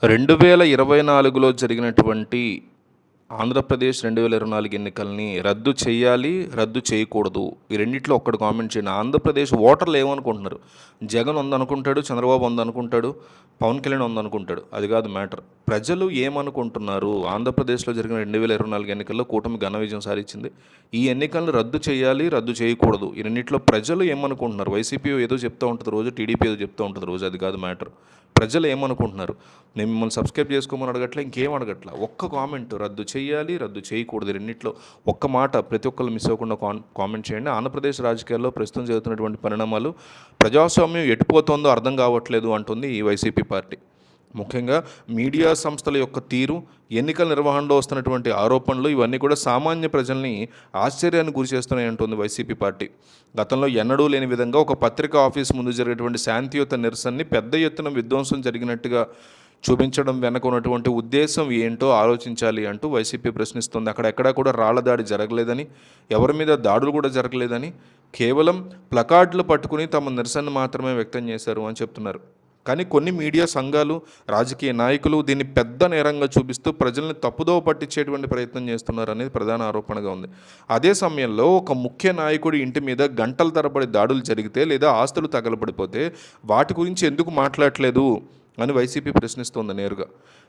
2024లో జరిగినటువంటి ఆంధ్రప్రదేశ్ 2024 ఎన్నికల్ని రద్దు చేయాలి, రద్దు చేయకూడదు. ఈ రెండిట్లో ఒక్కటి కామెంట్ చేయండి. ఆంధ్రప్రదేశ్ ఓటర్లు ఏమనుకుంటున్నారు? జగన్ ఉందనుకుంటాడు, చంద్రబాబు ఉందనుకుంటాడు, పవన్ కళ్యాణ్ ఉందనుకుంటాడు. అది కాదు మ్యాటర్. ప్రజలు ఏమనుకుంటున్నారు? ఆంధ్రప్రదేశ్లో జరిగిన 2024 ఎన్నికల్లో కూటమి ఘన విజయం సాధించింది. ఈ ఎన్నికలను రద్దు చేయాలి, రద్దు చేయకూడదు. ఈ రెండిట్లో ప్రజలు ఏమనుకుంటున్నారు? వైసీపీ ఏదో చెప్తూ ఉంటుంది రోజు, టీడీపీ ఏదో చెప్తూ ఉంటుంది రోజు. అది కాదు మ్యాటర్. ప్రజలు ఏమనుకుంటున్నారు? నేను మిమ్మల్ని సబ్స్క్రైబ్ చేసుకోమని అడగట్లే, ఇంకేం అడగట్లా. ఒక్క కామెంట్ రద్దు చేయాలి, రద్దు చేయకూడదు, రెండిట్లో ఒక్క మాట ప్రతి ఒక్కళ్ళు మిస్ అవ్వకుండా కామెంట్ చేయండి. ఆంధ్రప్రదేశ్ రాజకీయాల్లో ప్రస్తుతం జరుగుతున్నటువంటి పరిణామాలు, ప్రజాస్వామ్యం ఎటుపోతుందో అర్థం కావట్లేదు అంటుంది ఈ వైసీపీ పార్టీ. ముఖ్యంగా మీడియా సంస్థల యొక్క తీరు, ఎన్నికల నిర్వహణలో వస్తున్నటువంటి ఆరోపణలు, ఇవన్నీ కూడా సామాన్య ప్రజల్ని ఆశ్చర్యానికి గురి చేస్తున్నాయి అంటుంది వైసీపీ పార్టీ. గతంలో ఎన్నడూ లేని విధంగా ఒక పత్రికా ఆఫీస్ ముందు జరిగేటువంటి శాంతియుత నిరసనని పెద్ద ఎత్తున విధ్వంసం జరిగినట్టుగా చూపించడం వెనక ఉన్నటువంటి ఉద్దేశం ఏంటో ఆలోచించాలి అంటూ వైసీపీ ప్రశ్నిస్తుంది. అక్కడెక్కడా కూడా రాళ్ల దాడి జరగలేదని, ఎవరి మీద దాడులు కూడా జరగలేదని, కేవలం ప్లకార్డులు పట్టుకుని తమ నిరసన మాత్రమే వ్యక్తం చేశారు అని చెప్తున్నారు. కానీ కొన్ని మీడియా సంఘాలు, రాజకీయ నాయకులు దీన్ని పెద్ద నేరంగా చూపిస్తూ ప్రజల్ని తప్పుదోవ పట్టించేటువంటి ప్రయత్నం చేస్తున్నారు అనేది ప్రధాన ఆరోపణగా ఉంది. అదే సమయంలో ఒక ముఖ్య నాయకుడి ఇంటి మీద గంటల తరబడి దాడులు జరిగితే లేదా ఆస్తులు తగలబడిపోతే వాటి గురించి ఎందుకు మాట్లాడలేదు అని వైసీపీ ప్రశ్నిస్తోంది నేరుగా.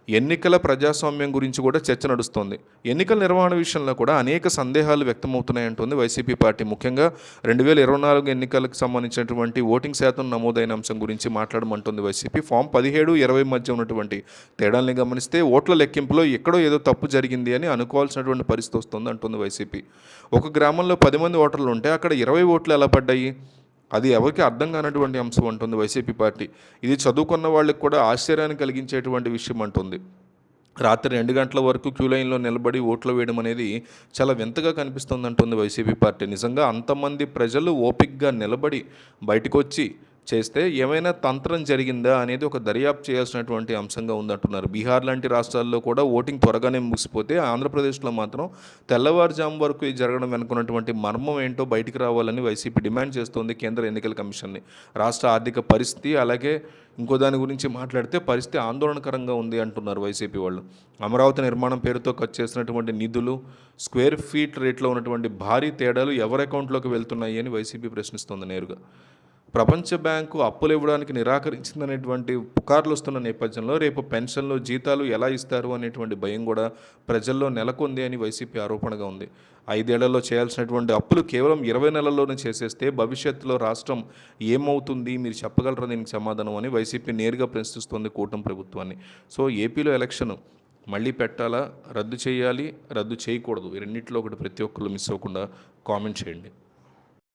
ఎన్నికల ప్రజాస్వామ్యం గురించి కూడా చర్చ నడుస్తోంది. ఎన్నికల నిర్వహణ విషయంలో కూడా అనేక సందేహాలు వ్యక్తమవుతున్నాయంటుంది వైసీపీ పార్టీ. ముఖ్యంగా 2024 ఎన్నికలకు సంబంధించినటువంటి ఓటింగ్ శాతం నమోదైన అంశం గురించి మాట్లాడమంటుంది వైసీపీ. ఫామ్ 17, 20 మధ్య ఉన్నటువంటి తేడాల్ని గమనిస్తే ఓట్ల లెక్కింపులో ఎక్కడో ఏదో తప్పు జరిగింది అని అనుకోవాల్సినటువంటి పరిస్థితి వస్తుంది అంటుంది వైసీపీ. ఒక గ్రామంలో 10 మంది ఓటర్లు ఉంటే అక్కడ 20 ఓట్లు ఎలా పడ్డాయి? అది ఎవరికి అర్థం కానటువంటి అంశం అంటుంది వైసీపీ పార్టీ. ఇది చదువుకున్న వాళ్ళకి కూడా ఆశ్చర్యాన్ని కలిగించేటువంటి విషయం అంటుంది. రాత్రి 2 గంటల వరకు క్యూ లైన్లో నిలబడి ఓట్లు వేయడం అనేది చాలా వింతగా కనిపిస్తుంది అంటుంది వైసీపీ పార్టీ. నిజంగా అంతమంది ప్రజలు ఓపికగా నిలబడి బయటకు వచ్చి చేస్తే ఏమైనా తంత్రం జరిగిందా అనేది ఒక దర్యాప్తు చేయాల్సినటువంటి అంశంగా ఉందంటున్నారు. బీహార్ లాంటి రాష్ట్రాల్లో కూడా ఓటింగ్ త్వరగానే ముగిసిపోతే ఆంధ్రప్రదేశ్లో మాత్రం తెల్లవారుజాము వరకు జరగడం వెనుకున్నటువంటి మర్మం ఏంటో బయటికి రావాలని వైసీపీ డిమాండ్ చేస్తోంది కేంద్ర ఎన్నికల కమిషన్ని. రాష్ట్ర ఆర్థిక పరిస్థితి, అలాగే ఇంకో దాని గురించి మాట్లాడితే పరిస్థితి ఆందోళనకరంగా ఉంది అంటున్నారు వైసీపీ వాళ్ళు. అమరావతి నిర్మాణం పేరుతో ఖర్చు చేసినటువంటి నిధులు, స్క్వేర్ ఫీట్ రేట్లో ఉన్నటువంటి భారీ తేడాలు ఎవరి అకౌంట్లోకి వెళ్తున్నాయి అని వైసీపీ ప్రశ్నిస్తోంది నేరుగా. ప్రపంచ బ్యాంకు అప్పులు ఇవ్వడానికి నిరాకరించిందనేటువంటి పుకార్లు వస్తున్న నేపథ్యంలో రేపు పెన్షన్లు, జీతాలు ఎలా ఇస్తారు అనేటువంటి భయం కూడా ప్రజల్లో నెలకొంది అని వైసీపీ ఆరోపణగా ఉంది. 5 ఏళ్లలో చేయాల్సినటువంటి అప్పులు కేవలం 20 నెలల్లోనే చేసేస్తే భవిష్యత్తులో రాష్ట్రం ఏమవుతుంది, మీరు చెప్పగలరా దీనికి సమాధానం అని వైసీపీ నేరుగా ప్రశ్నిస్తుంది కూటమి ప్రభుత్వాన్ని. సో ఏపీలో ఎలక్షన్ మళ్ళీ పెట్టాలా, రద్దు చేయాలి, రద్దు చేయకూడదు, ఈ రెండింటిలో ఒకటి ప్రతి ఒక్కరు మిస్ అవ్వకుండా కామెంట్ చేయండి.